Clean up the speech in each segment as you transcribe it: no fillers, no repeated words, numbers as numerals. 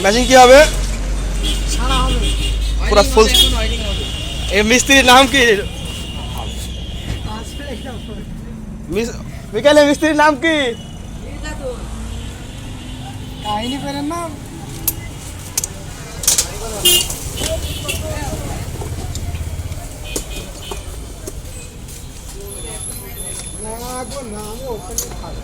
Matching কি হবে? সারা হবে পুরো ফুল। এই মিস্ত্রির নাম কি? বিকালে মিস্ত্রির নাম কি? কাহিনী করেন না না আমি ওখানে খাবো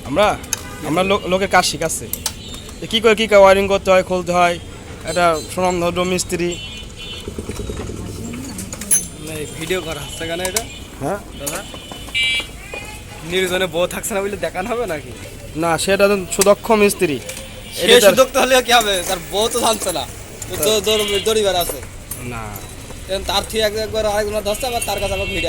আমরা আমরা লোকের কাজ শিখাচ্ছি কী করে কী ওয়ারিং করতে হয়, খুলতে হয়। এটা সুনামধন্য মিস্ত্রি। ভিডিও করা হচ্ছে কেন এটা হ্যাঁ দাদা? নির্জনে বউ থাকছে না বলে দেখানো হবে নাকি? না, সেটা তো সুদক্ষ মিস্ত্রি। সে সুযোগ তো হলে কি হবে? তার বউ তো জানছে না, দড়িবার আছে না, তার থেকে একবার আরেকজনের ধরছে, আবার তার কাছে আবার ভিডিও